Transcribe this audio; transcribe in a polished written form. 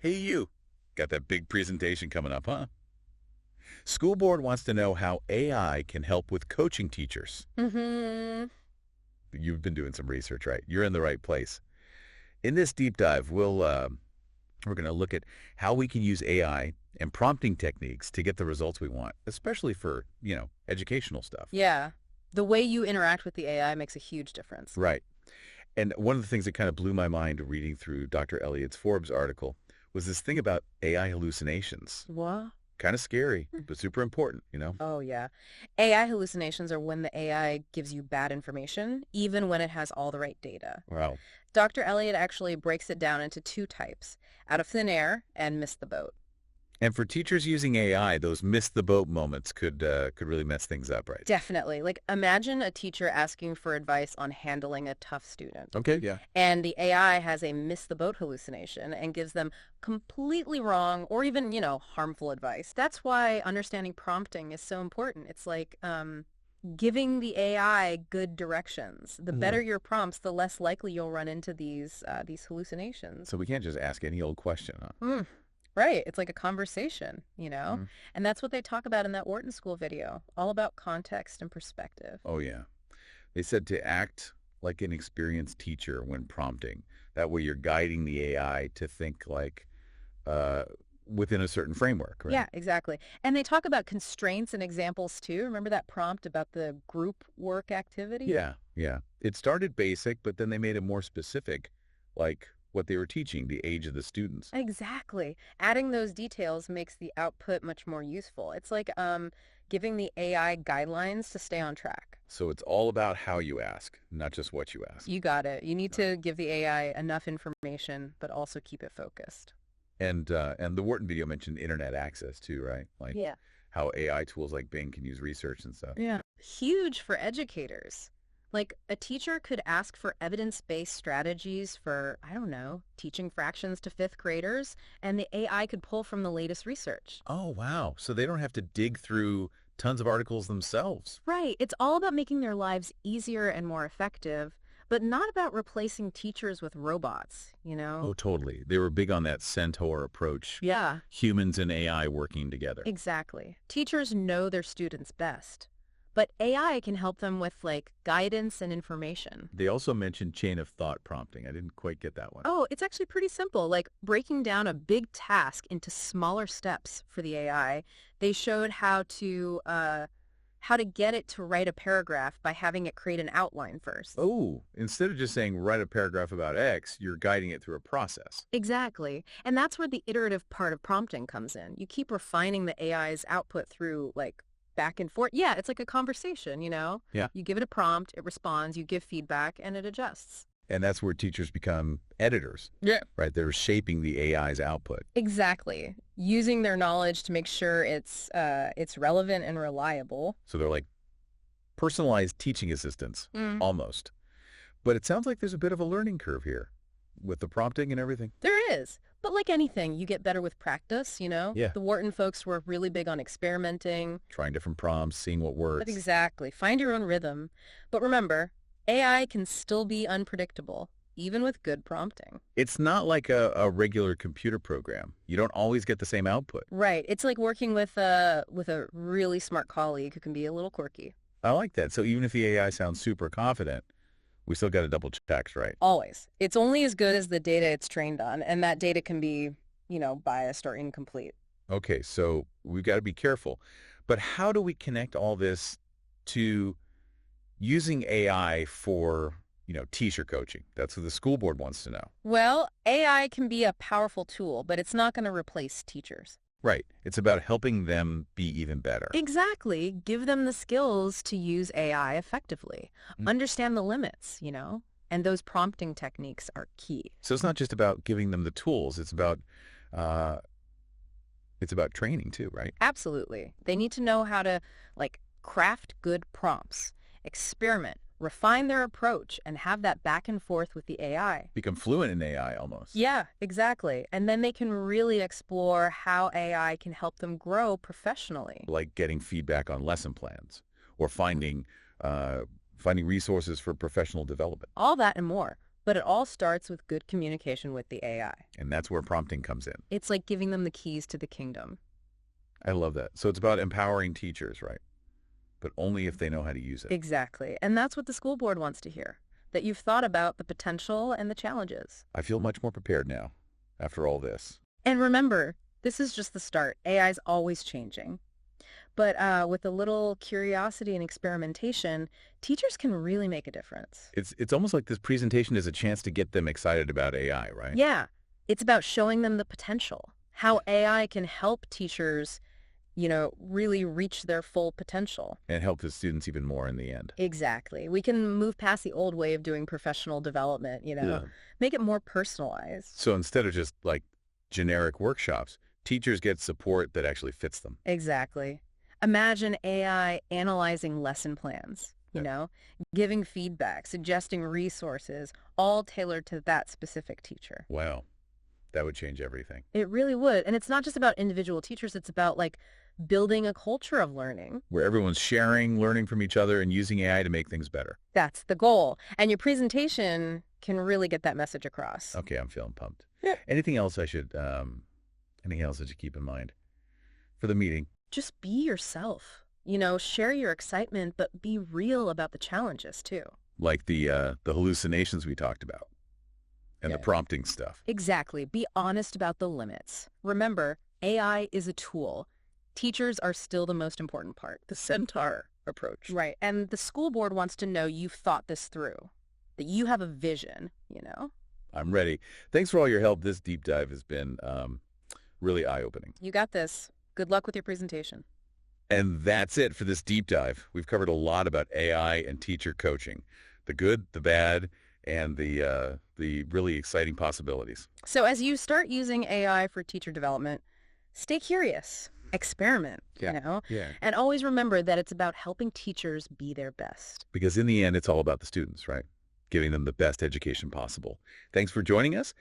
Hey, you. Got that big presentation coming up, huh? School board wants to know how AI can help with coaching teachers. Mm-hmm. You've been doing some research, right? You're in the right place. In this deep dive, we're going to look at how we can use AI and prompting techniques to get the results we want, especially for, educational stuff. Yeah. The way you interact with the AI makes a huge difference. Right. And one of the things that kind of blew my mind reading through Dr. Elliott's Forbes article was this thing about AI hallucinations. What? Kind of scary, but super important. Oh, yeah. AI hallucinations are when the AI gives you bad information, even when it has all the right data. Wow. Dr. Elliott actually breaks it down into two types, out of thin air and miss the boat. And for teachers using AI, those miss the boat moments could really mess things up, right? Definitely. Like, imagine a teacher asking for advice on handling a tough student. Okay, yeah. And the AI has a miss the boat hallucination and gives them completely wrong or even, harmful advice. That's why understanding prompting is so important. It's like giving the AI good directions. The better Right. your prompts, the less likely you'll run into these hallucinations. So we can't just ask any old question, huh? Mm, right. It's like a conversation. Mm. And that's what they talk about in that Wharton School video, all about context and perspective. Oh, yeah. They said to act like an experienced teacher when prompting. That way you're guiding the AI to think like uh, within a certain framework, right? Yeah, exactly. And they talk about constraints and examples too. Remember that prompt about the group work activity? Yeah, yeah. It started basic, but then they made it more specific, like what they were teaching, the age of the students. Exactly. Adding those details makes the output much more useful. It's like giving the AI guidelines to stay on track. So it's all about how you ask, not just what you ask. You got it. You need to give the AI enough information, but also keep it focused. And the Wharton video mentioned internet access too, right? Like Yeah. how AI tools like Bing can use research and stuff. Yeah. Huge for educators. Like a teacher could ask for evidence-based strategies for, I don't know, teaching fractions to fifth graders, and the AI could pull from the latest research. Oh, wow. So they don't have to dig through tons of articles themselves. Right. It's all about making their lives easier and more effective, but not about replacing teachers with robots. Oh, totally. They were big on that centaur approach, Yeah, humans and AI working together. exactly. Teachers know their students best, but AI can help them with like guidance and information. They also mentioned chain of thought prompting. I didn't quite get that one. Oh, it's actually pretty simple, like breaking down a big task into smaller steps for the AI. They showed how to get it to write a paragraph by having it create an outline first. Oh, instead of just saying write a paragraph about X, you're guiding it through a process. Exactly. And that's where the iterative part of prompting comes in. You keep refining the AI's output through like back and forth. Yeah, it's like a conversation. Yeah. You give it a prompt, it responds, you give feedback, and it adjusts. And that's where teachers become editors, Yeah. right? They're shaping the AI's output. Exactly. Using their knowledge to make sure it's relevant and reliable. So they're like personalized teaching assistants, Mm. almost. But it sounds like there's a bit of a learning curve here with the prompting and everything. There is. But like anything, you get better with practice. Yeah. The Wharton folks were really big on experimenting. Trying different prompts, seeing what But works. exactly. Find your own rhythm. But remember, AI can still be unpredictable, even with good prompting. It's not like a regular computer program. You don't always get the same output. Right. It's like working with a really smart colleague who can be a little quirky. I like that. So even if the AI sounds super confident, we still got to double check, right? Always. It's only as good as the data it's trained on, and that data can be, biased or incomplete. Okay, so we've got to be careful. But how do we connect all this to using AI for, teacher coaching? That's what the school board wants to know. Well, AI can be a powerful tool, but it's not going to replace teachers. Right. It's about helping them be even better. Exactly. Give them the skills to use AI effectively. Mm. Understand the limits. And those prompting techniques are key. So it's not just about giving them the tools. Uh, it's about training too, right? Absolutely. They need to know how to, like, craft good prompts, experiment, refine their approach, and have that back and forth with the AI. Become fluent in AI almost. Yeah, exactly. And then they can really explore how AI can help them grow professionally. Like getting feedback on lesson plans or finding resources for professional development. All that and more. But it all starts with good communication with the AI. And that's where prompting comes in. It's like giving them the keys to the kingdom. I love that. So it's about empowering teachers, right? But only if they know how to use it. Exactly. And that's what the school board wants to hear, that you've thought about the potential and the challenges. I feel much more prepared now after all this. And remember, this is just the start. AI is always changing. But with a little curiosity and experimentation, teachers can really make a difference. It's almost like this presentation is a chance to get them excited about AI, right? Yeah, it's about showing them the potential, how AI can help teachers, really reach their full potential. And help the students even more in the end. Exactly. We can move past the old way of doing professional development, Yeah. make it more personalized. So instead of just like generic workshops, teachers get support that actually fits them. Exactly. Imagine AI analyzing lesson plans, giving feedback, suggesting resources, all tailored to that specific teacher. Wow. That would change everything. It really would. And it's not just about individual teachers. It's about building a culture of learning. Where everyone's sharing, learning from each other, and using AI to make things better. That's the goal. And your presentation can really get that message across. Okay, I'm feeling pumped. Yeah. Anything else I should keep in mind for the meeting? Just be yourself. Share your excitement, but be real about the challenges too. Like the hallucinations we talked about and the Yeah. prompting stuff. Exactly. Be honest about the limits. Remember, AI is a tool. Teachers are still the most important part. The centaur approach. Right. And the school board wants to know you've thought this through, that you have a vision, I'm ready. Thanks for all your help. This deep dive has been really eye-opening. You got this. Good luck with your presentation. And that's it for this deep dive. We've covered a lot about AI and teacher coaching, the good, the bad, and the really exciting possibilities. So as you start using AI for teacher development, stay curious, experiment, Yeah. and always remember that it's about helping teachers be their best. Because in the end, it's all about the students, right? Giving them the best education possible. Thanks for joining us.